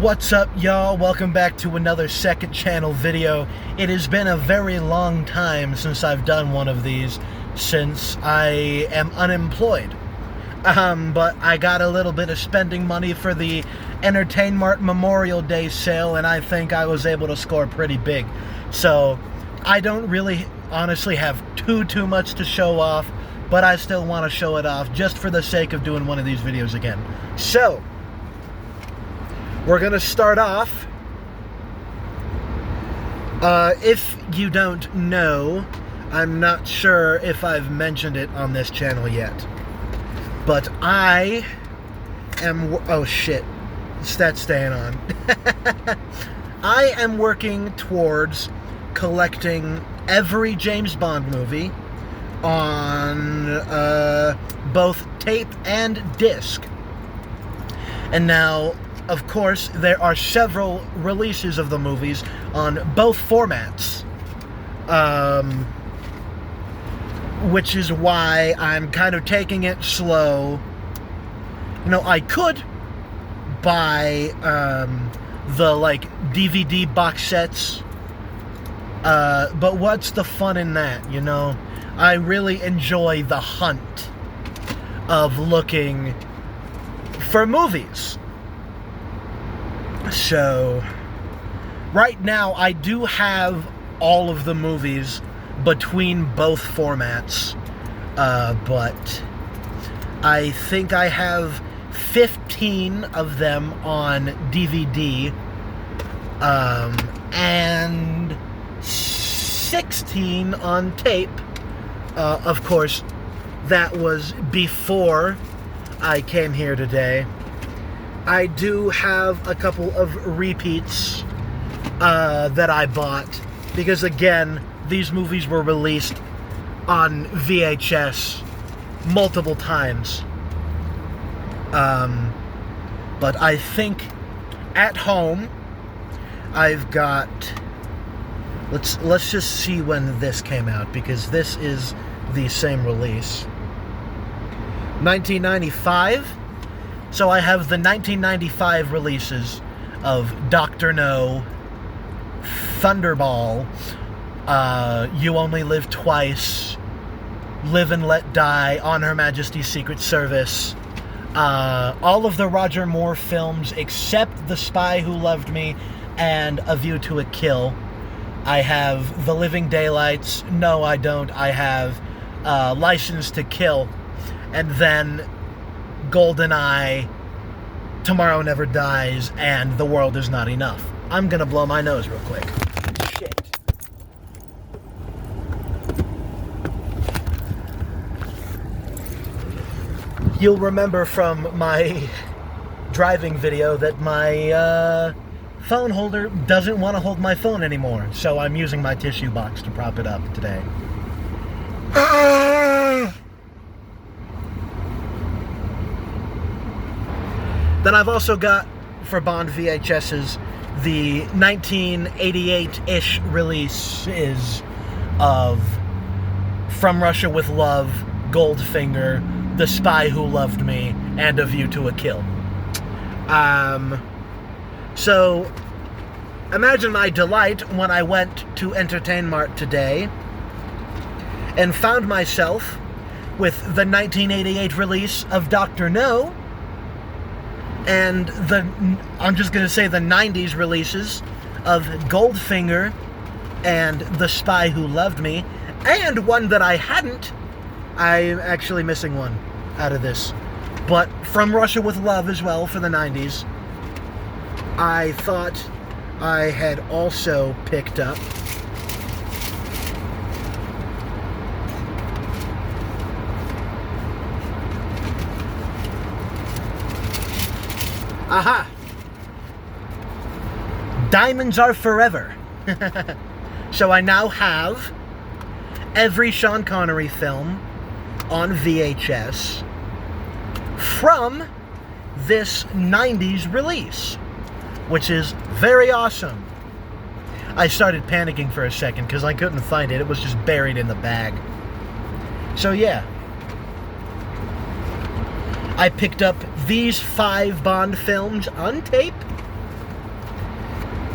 What's up, y'all? Welcome back to another second channel video. It has been a very long time since I've done one of these, since I am unemployed. But I got a little bit of spending money for the Entertainmart Memorial Day sale, and I think I was able to score pretty big. So, I don't really honestly have too much to show off, but I still want to show it off just for the sake of doing one of these videos again. So, we're going to start off. If you don't know, I'm not sure if I've mentioned it on this channel yet, but I am... Oh, shit. That's staying on. I am working towards collecting every James Bond movie on both tape and disc. And now, of course, there are several releases of the movies on both formats, which is why I'm kind of taking it slow. You know, I could buy the, like, DVD box sets, but what's the fun in that, you know? I really enjoy the hunt of looking for movies. So, right now, I do have all of the movies between both formats, but I think I have 15 of them on DVD, and 16 on tape. Of course, that was before I came here today. I do have a couple of repeats that I bought, because again, these movies were released on VHS multiple times. But I think at home I've got... Let's just see when this came out, because this is the same release. 1995. So I have the 1995 releases of Dr. No, Thunderball, You Only Live Twice, Live and Let Die, On Her Majesty's Secret Service, all of the Roger Moore films except The Spy Who Loved Me and A View to a Kill. I have The Living Daylights. No, I don't. I have License to Kill. And then GoldenEye, Tomorrow Never Dies, and The World Is Not Enough. I'm gonna blow my nose real quick. Shit. You'll remember from my driving video that my phone holder doesn't want to hold my phone anymore, so I'm using my tissue box to prop it up today. Then I've also got, for Bond VHSs, the 1988-ish releases of From Russia with Love, Goldfinger, The Spy Who Loved Me, and A View to a Kill. So, imagine my delight when I went to Entertainmart today and found myself with the 1988 release of Dr. No, and I'm just going to say the 90s releases of Goldfinger and The Spy Who Loved Me, and one that I hadn't. I'm actually missing one out of this. But From Russia with Love as well for the 90s. I thought I had also picked up Aha! Diamonds Are Forever. So I now have every Sean Connery film on VHS from this 90s release, which is very awesome. I started panicking for a second because I couldn't find it. It was just buried in the bag. So yeah. I picked up these 5 Bond films on tape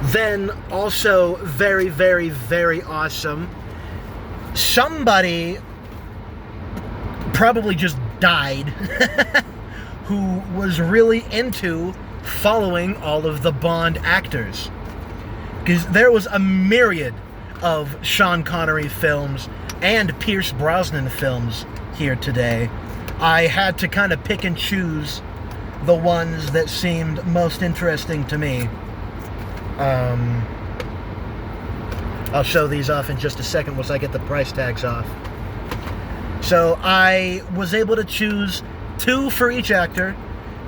Then, also very, very, very awesome, somebody probably just died who was really into following all of the Bond actors. Because there was a myriad of Sean Connery films and Pierce Brosnan films here today. I had to kind of pick and choose the ones that seemed most interesting to me. I'll show these off in just a second once I get the price tags off. So I was able to choose 2 for each actor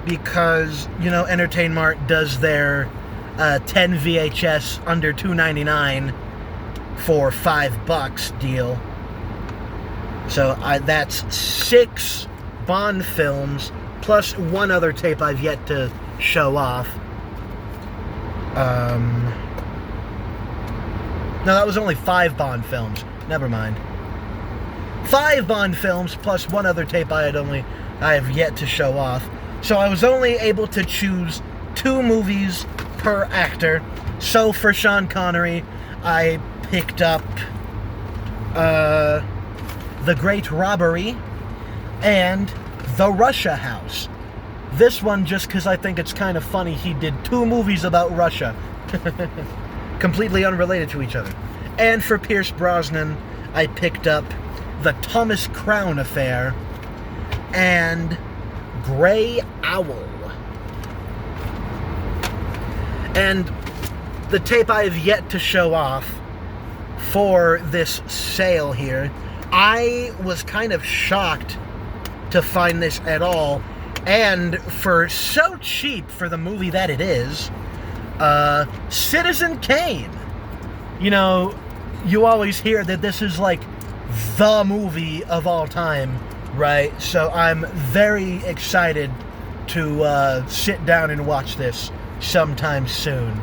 because, you know, Entertainmart does their 10 VHS under $2.99 for $5 deal. So that's 6 Bond films plus 1 other tape I've yet to show off. No, that was only 5 Bond films. Never mind. 5 Bond films plus 1 other tape I have yet to show off. So I was only able to choose 2 movies per actor. So for Sean Connery, I picked up The Great Robbery and The Russia House. This one just because I think it's kind of funny he did 2 movies about Russia. Completely unrelated to each other. And for Pierce Brosnan, I picked up The Thomas Crown Affair and Grey Owl. And the tape I have yet to show off for this sale here, I was kind of shocked to find this at all, and for so cheap for the movie that it is, Citizen Kane. You know, you always hear that this is like the movie of all time, right? So I'm very excited to sit down and watch this sometime soon.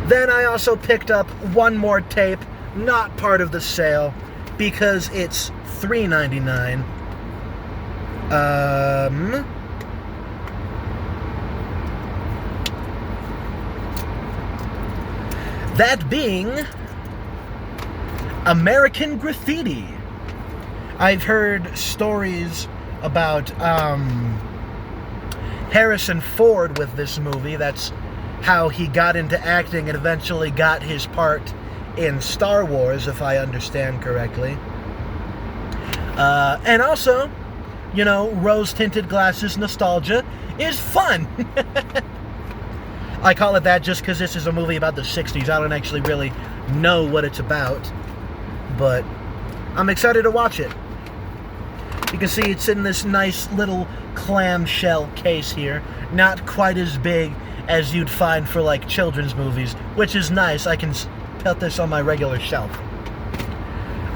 Then I also picked up 1 more tape, not part of the sale, because it's $3.99. That being American Graffiti. I've heard stories about Harrison Ford with this movie. That's how he got into acting and eventually got his part in Star Wars, if I understand correctly. And also, you know, rose-tinted glasses nostalgia is fun. I call it that just because this is a movie about the 60s. I don't actually really know what it's about, but I'm excited to watch it. You can see it's in this nice little clamshell case here. Not quite as big as you'd find for, like, children's movies, which is nice. I can put this on my regular shelf.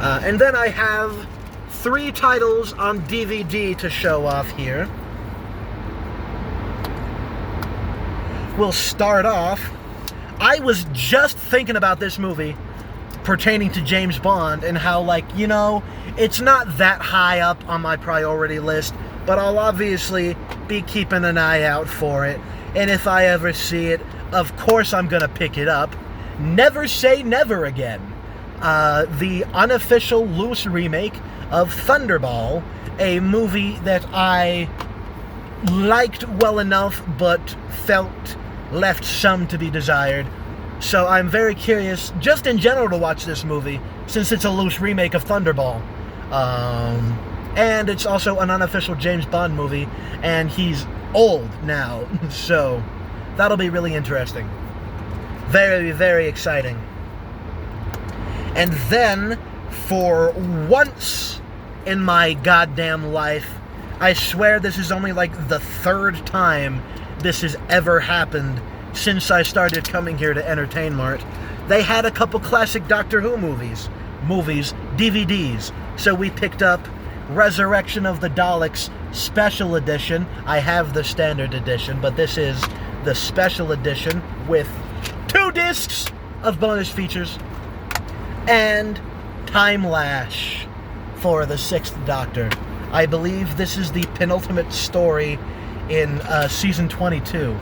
And then I have 3 titles on DVD to show off here. We'll start off. I was just thinking about this movie pertaining to James Bond and how, like, you know, it's not that high up on my priority list, but I'll obviously be keeping an eye out for it. And if I ever see it, of course I'm gonna pick it up. Never Say Never Again. The unofficial loose remake of Thunderball, a movie that I liked well enough but felt left some to be desired. So I'm very curious, just in general, to watch this movie, since it's a loose remake of Thunderball. And it's also an unofficial James Bond movie, and he's old now, so that'll be really interesting. Very, very exciting. And then, for once in my goddamn life, I swear this is only like the 3rd time this has ever happened since I started coming here to Entertainmart. They had a couple classic Doctor Who movies, DVDs. So we picked up Resurrection of the Daleks Special Edition. I have the Standard Edition, but this is the Special Edition with 2 discs of bonus features. And Time Lash for the 6th Doctor. I believe this is the penultimate story in season 22.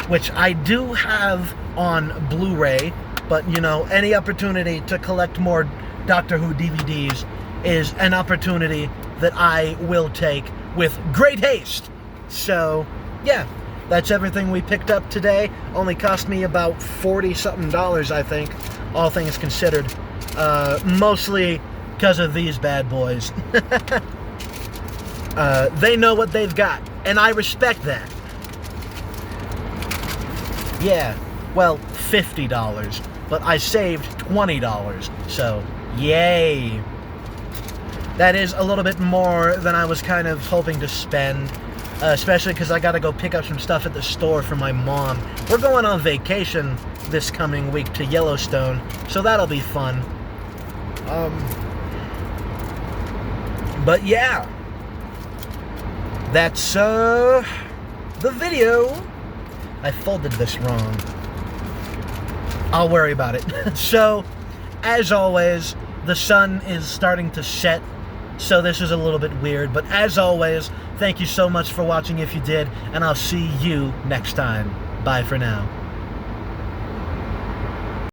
which I do have on Blu-ray, but, you know, any opportunity to collect more Doctor Who DVDs is an opportunity that I will take with great haste. So, yeah, that's everything we picked up today. Only cost me about $40-something, I think, all things considered. Mostly because of these bad boys. They know what they've got, and I respect that. Yeah, well, $50, but I saved $20, so yay. That is a little bit more than I was kind of hoping to spend, especially because I gotta go pick up some stuff at the store for my mom. We're going on vacation this coming week to Yellowstone, so that'll be fun. But yeah, that's the video. I folded this wrong. I'll worry about it. So, as always, the sun is starting to set, so this is a little bit weird, but as always, thank you so much for watching if you did, and I'll see you next time. Bye for now.